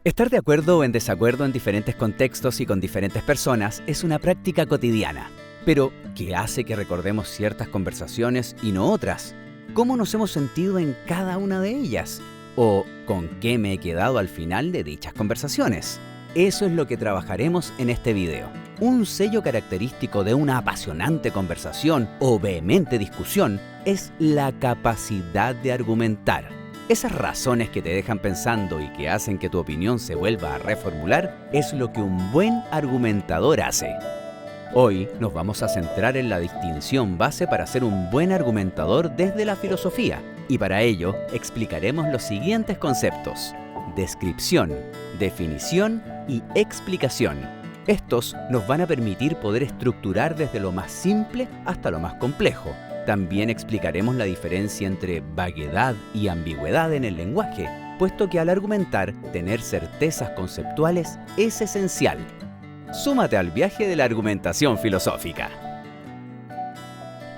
Estar de acuerdo o en desacuerdo en diferentes contextos y con diferentes personas es una práctica cotidiana. Pero, ¿qué hace que recordemos ciertas conversaciones y no otras? ¿Cómo nos hemos sentido en cada una de ellas? ¿O con qué me he quedado al final de dichas conversaciones? Eso es lo que trabajaremos en este video. Un sello característico de una apasionante conversación o vehemente discusión es la capacidad de argumentar. Esas razones que te dejan pensando y que hacen que tu opinión se vuelva a reformular es lo que un buen argumentador hace. Hoy nos vamos a centrar en la distinción base para ser un buen argumentador desde la filosofía, y para ello explicaremos los siguientes conceptos: descripción, definición y explicación. Estos nos van a permitir poder estructurar desde lo más simple hasta lo más complejo. También explicaremos la diferencia entre vaguedad y ambigüedad en el lenguaje, puesto que al argumentar, tener certezas conceptuales es esencial. Súmate al viaje de la argumentación filosófica.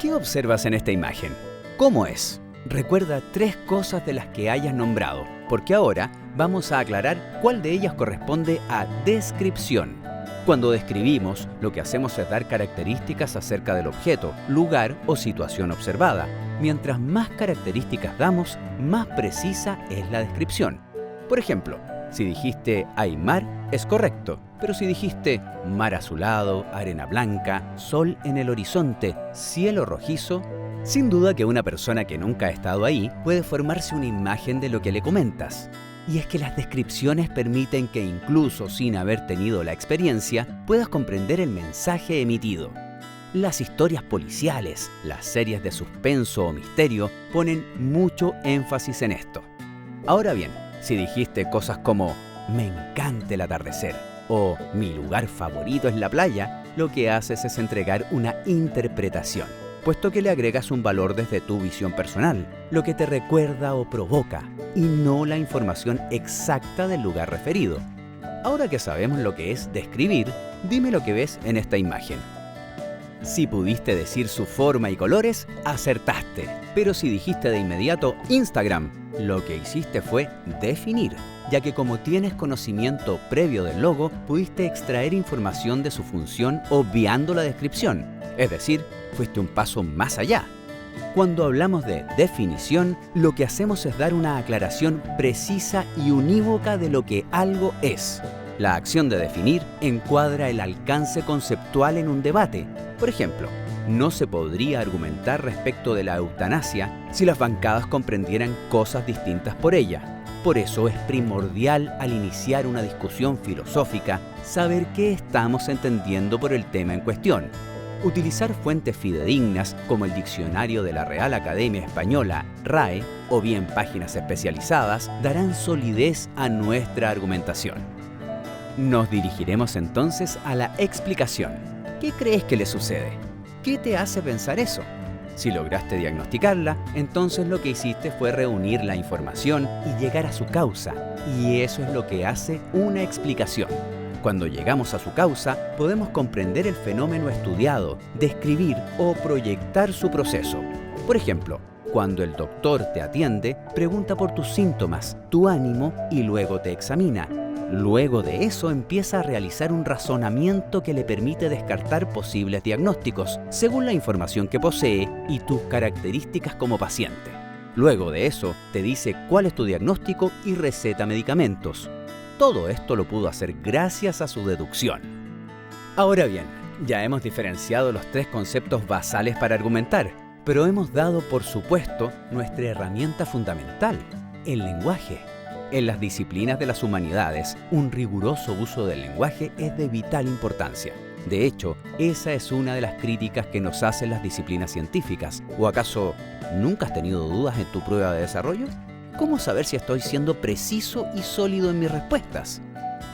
¿Qué observas en esta imagen? ¿Cómo es? Recuerda 3 cosas de las que hayas nombrado, porque ahora vamos a aclarar cuál de ellas corresponde a descripción. Cuando describimos, lo que hacemos es dar características acerca del objeto, lugar o situación observada. Mientras más características damos, más precisa es la descripción. Por ejemplo, si dijiste hay mar, es correcto, pero si dijiste mar azulado, arena blanca, sol en el horizonte, cielo rojizo, sin duda que una persona que nunca ha estado ahí puede formarse una imagen de lo que le comentas. Y es que las descripciones permiten que incluso sin haber tenido la experiencia, puedas comprender el mensaje emitido. Las historias policiales, las series de suspenso o misterio ponen mucho énfasis en esto. Ahora bien, si dijiste cosas como me encanta el atardecer o mi lugar favorito es la playa, lo que haces es entregar una interpretación, puesto que le agregas un valor desde tu visión personal, lo que te recuerda o provoca, y no la información exacta del lugar referido. Ahora que sabemos lo que es describir, dime lo que ves en esta imagen. Si pudiste decir su forma y colores, acertaste. Pero si dijiste de inmediato Instagram, lo que hiciste fue definir, ya que como tienes conocimiento previo del logo, pudiste extraer información de su función obviando la descripción. Es decir, fuiste un paso más allá. Cuando hablamos de definición, lo que hacemos es dar una aclaración precisa y unívoca de lo que algo es. La acción de definir encuadra el alcance conceptual en un debate. Por ejemplo, no se podría argumentar respecto de la eutanasia si las bancadas comprendieran cosas distintas por ella. Por eso es primordial al iniciar una discusión filosófica saber qué estamos entendiendo por el tema en cuestión. Utilizar fuentes fidedignas como el diccionario de la Real Academia Española, RAE, o bien páginas especializadas, darán solidez a nuestra argumentación. Nos dirigiremos entonces a la explicación. ¿Qué crees que le sucede? ¿Qué te hace pensar eso? Si lograste diagnosticarla, entonces lo que hiciste fue reunir la información y llegar a su causa, y eso es lo que hace una explicación. Cuando llegamos a su causa, podemos comprender el fenómeno estudiado, describir o proyectar su proceso. Por ejemplo, cuando el doctor te atiende, pregunta por tus síntomas, tu ánimo y luego te examina. Luego de eso empieza a realizar un razonamiento que le permite descartar posibles diagnósticos, según la información que posee y tus características como paciente. Luego de eso, te dice cuál es tu diagnóstico y receta medicamentos. Todo esto lo pudo hacer gracias a su deducción. Ahora bien, ya hemos diferenciado los 3 conceptos basales para argumentar, pero hemos dado por supuesto nuestra herramienta fundamental, el lenguaje. En las disciplinas de las humanidades, un riguroso uso del lenguaje es de vital importancia. De hecho, esa es una de las críticas que nos hacen las disciplinas científicas. ¿O acaso nunca has tenido dudas en tu prueba de desarrollo? ¿Cómo saber si estoy siendo preciso y sólido en mis respuestas?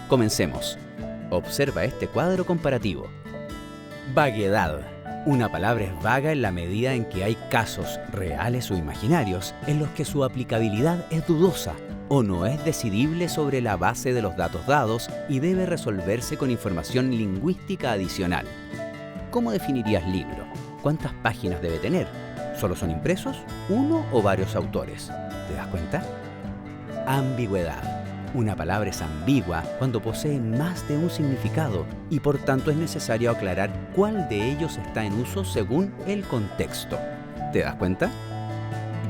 Comencemos. Observa este cuadro comparativo. Vaguedad. Una palabra es vaga en la medida en que hay casos, reales o imaginarios, en los que su aplicabilidad es dudosa o no es decidible sobre la base de los datos dados y debe resolverse con información lingüística adicional. ¿Cómo definirías libro? ¿Cuántas páginas debe tener? ¿Solo son impresos? ¿Uno o varios autores? ¿Te das cuenta? Ambigüedad. Una palabra es ambigua cuando posee más de un significado y por tanto es necesario aclarar cuál de ellos está en uso según el contexto. ¿Te das cuenta?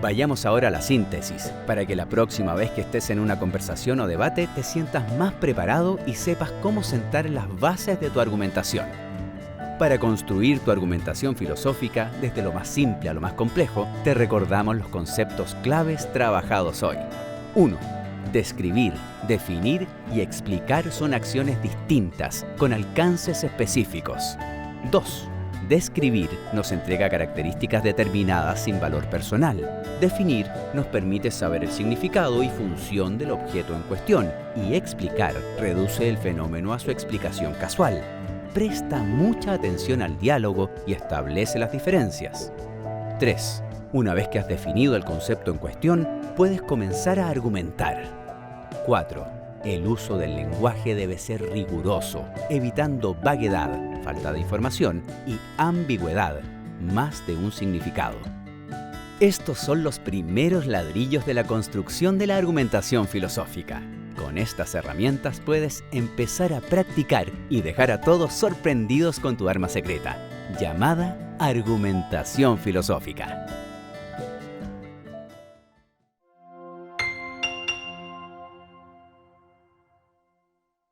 Vayamos ahora a la síntesis, para que la próxima vez que estés en una conversación o debate te sientas más preparado y sepas cómo sentar las bases de tu argumentación. Para construir tu argumentación filosófica, desde lo más simple a lo más complejo, te recordamos los conceptos claves trabajados hoy. 1. Describir, definir y explicar son acciones distintas, con alcances específicos. 2. Describir nos entrega características determinadas sin valor personal. Definir nos permite saber el significado y función del objeto en cuestión. Y explicar reduce el fenómeno a su explicación casual. Presta mucha atención al diálogo y establece las diferencias. 3. Una vez que has definido el concepto en cuestión, puedes comenzar a argumentar. 4. El uso del lenguaje debe ser riguroso, evitando vaguedad, falta de información y ambigüedad, más de un significado. Estos son los primeros ladrillos de la construcción de la argumentación filosófica. Con estas herramientas puedes empezar a practicar y dejar a todos sorprendidos con tu arma secreta, llamada argumentación filosófica.